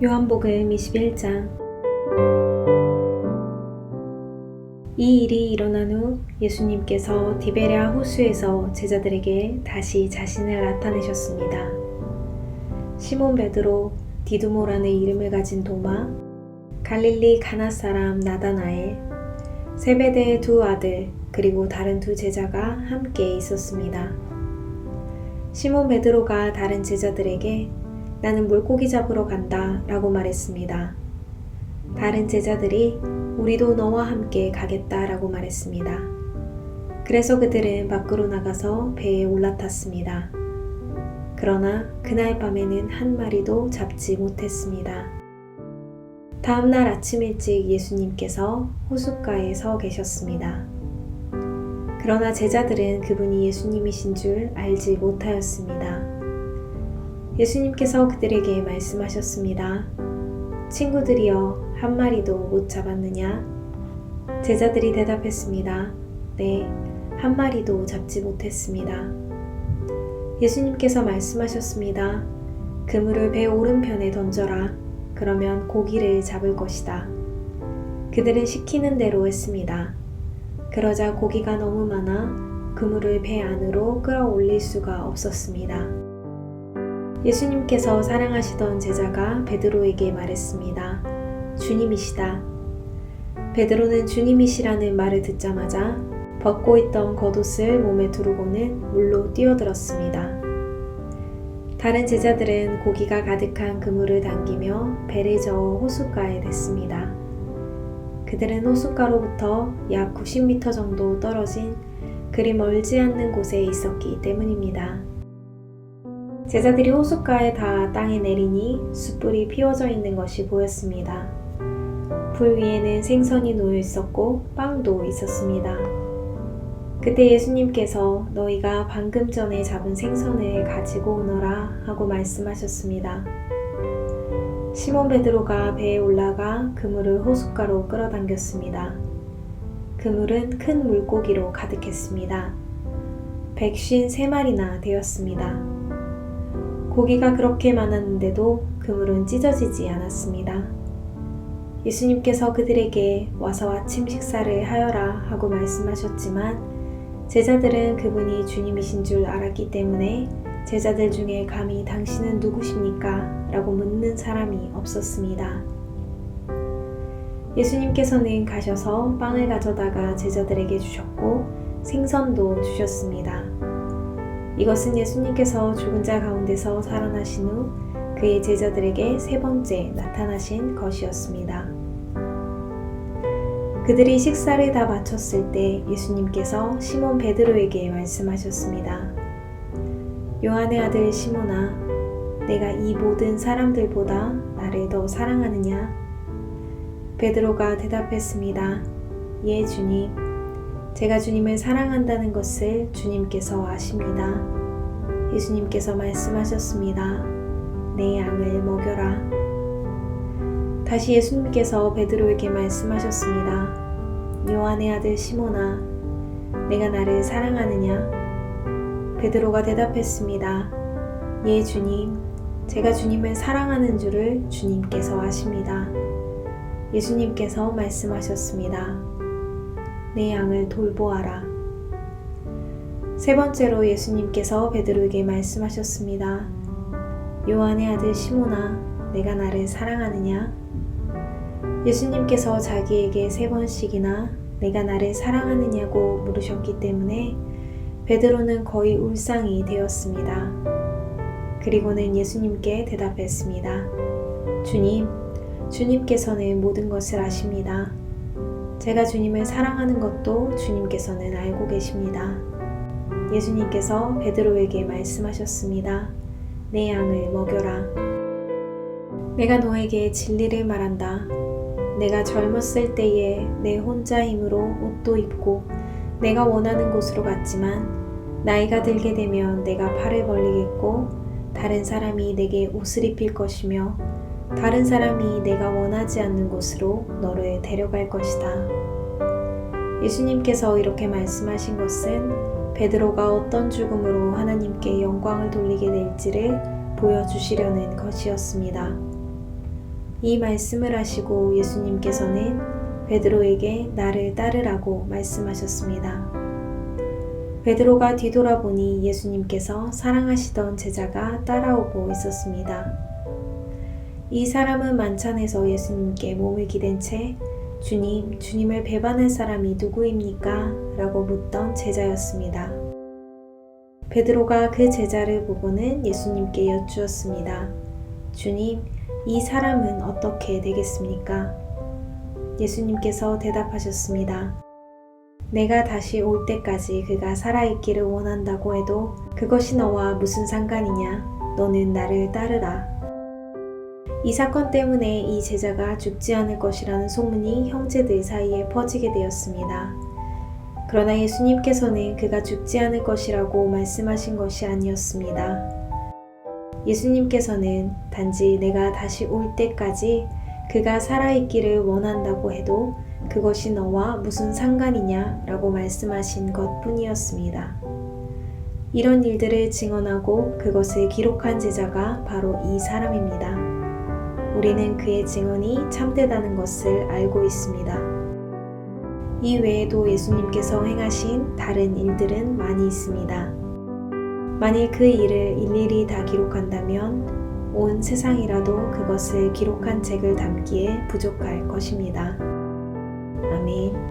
요한복음 21장. 이 일이 일어난 후 예수님께서 디베랴 호수에서 제자들에게 다시 자신을 나타내셨습니다. 시몬 베드로, 디두모라는 이름을 가진 도마, 갈릴리 가나 사람 나다나엘, 세베대의 두 아들, 그리고 다른 두 제자가 함께 있었습니다. 시몬 베드로가 다른 제자들에게 나는 물고기 잡으러 간다 라고 말했습니다. 다른 제자들이 우리도 너와 함께 가겠다 라고 말했습니다. 그래서 그들은 밖으로 나가서 배에 올라탔습니다. 그러나 그날 밤에는 한 마리도 잡지 못했습니다. 다음 날 아침 일찍 예수님께서 호숫가에 서 계셨습니다. 그러나 제자들은 그분이 예수님이신 줄 알지 못하였습니다. 예수님께서 그들에게 말씀하셨습니다. 친구들이여, 한 마리도 못 잡았느냐? 제자들이 대답했습니다. 네, 한 마리도 잡지 못했습니다. 예수님께서 말씀하셨습니다. 그물을 배 오른편에 던져라. 그러면 고기를 잡을 것이다. 그들은 시키는 대로 했습니다. 그러자 고기가 너무 많아 그물을 배 안으로 끌어올릴 수가 없었습니다. 예수님께서 사랑하시던 제자가 베드로에게 말했습니다. 주님이시다. 베드로는 주님이시라는 말을 듣자마자 벗고 있던 겉옷을 몸에 두르고는 물로 뛰어들었습니다. 다른 제자들은 고기가 가득한 그물을 당기며 배를 저어 호숫가에 댔습니다. 그들은 호숫가로부터 약 90m 정도 떨어진 그리 멀지 않는 곳에 있었기 때문입니다. 제자들이 호숫가에 닿아 땅에 내리니 숯불이 피워져 있는 것이 보였습니다. 불 위에는 생선이 놓여 있었고 빵도 있었습니다. 그때 예수님께서 너희가 방금 전에 잡은 생선을 가지고 오너라 하고 말씀하셨습니다. 시몬 베드로가 배에 올라가 그물을 호숫가로 끌어당겼습니다. 그물은 큰 물고기로 가득했습니다. 153마리나 되었습니다. 고기가 그렇게 많았는데도 그물은 찢어지지 않았습니다. 예수님께서 그들에게 와서 아침 식사를 하여라 하고 말씀하셨지만 제자들은 그분이 주님이신 줄 알았기 때문에 제자들 중에 감히 당신은 누구십니까? 라고 묻는 사람이 없었습니다. 예수님께서는 가셔서 빵을 가져다가 제자들에게 주셨고 생선도 주셨습니다. 이것은 예수님께서 죽은 자 가운데서 살아나신 후 그의 제자들에게 세 번째 나타나신 것이었습니다. 그들이 식사를 다 마쳤을 때 예수님께서 시몬 베드로에게 말씀하셨습니다. 요한의 아들 시몬아, 내가 이 모든 사람들보다 나를 더 사랑하느냐? 베드로가 대답했습니다. 예, 주님. 제가 주님을 사랑한다는 것을 주님께서 아십니다. 예수님께서 말씀하셨습니다. 내 양을 먹여라. 다시 예수님께서 베드로에게 말씀하셨습니다. 요한의 아들 시몬아, 내가 나를 사랑하느냐? 베드로가 대답했습니다. 예, 주님. 제가 주님을 사랑하는 줄을 주님께서 아십니다. 예수님께서 말씀하셨습니다. 내 양을 돌보아라. 세 번째로 예수님께서 베드로에게 말씀하셨습니다. 요한의 아들 시몬아, 내가 나를 사랑하느냐? 예수님께서 자기에게 세 번씩이나 내가 나를 사랑하느냐고 물으셨기 때문에 베드로는 거의 울상이 되었습니다. 그리고는 예수님께 대답했습니다. 주님, 주님께서는 모든 것을 아십니다. 제가 주님을 사랑하는 것도 주님께서는 알고 계십니다. 예수님께서 베드로에게 말씀하셨습니다. 내 양을 먹여라. 내가 너에게 진리를 말한다. 내가 젊었을 때에 내 혼자 힘으로 옷도 입고 내가 원하는 곳으로 갔지만 나이가 들게 되면 내가 팔을 벌리겠고 다른 사람이 내게 옷을 입힐 것이며 다른 사람이 내가 원하지 않는 곳으로 너를 데려갈 것이다. 예수님께서 이렇게 말씀하신 것은 베드로가 어떤 죽음으로 하나님께 영광을 돌리게 될지를 보여주시려는 것이었습니다. 이 말씀을 하시고 예수님께서는 베드로에게 나를 따르라고 말씀하셨습니다. 베드로가 뒤돌아보니 예수님께서 사랑하시던 제자가 따라오고 있었습니다. 이 사람은 만찬에서 예수님께 몸을 기댄 채 주님을 배반할 사람이 누구입니까? 라고 묻던 제자였습니다. 베드로가 그 제자를 보고는 예수님께 여쭈었습니다. 주님, 이 사람은 어떻게 되겠습니까? 예수님께서 대답하셨습니다. 내가 다시 올 때까지 그가 살아있기를 원한다고 해도 그것이 너와 무슨 상관이냐? 너는 나를 따르라. 이 사건 때문에 이 제자가 죽지 않을 것이라는 소문이 형제들 사이에 퍼지게 되었습니다. 그러나 예수님께서는 그가 죽지 않을 것이라고 말씀하신 것이 아니었습니다. 예수님께서는 단지 내가 다시 올 때까지 그가 살아있기를 원한다고 해도 그것이 너와 무슨 상관이냐 라고 말씀하신 것 뿐이었습니다. 이런 일들을 증언하고 그것을 기록한 제자가 바로 이 사람입니다. 우리는 그의 증언이 참되다는 것을 알고 있습니다. 이 외에도 예수님께서 행하신 다른 일들은 많이 있습니다. 만일 그 일을 일일이 다 기록한다면 온 세상이라도 그것을 기록한 책을 담기에 부족할 것입니다. 아멘.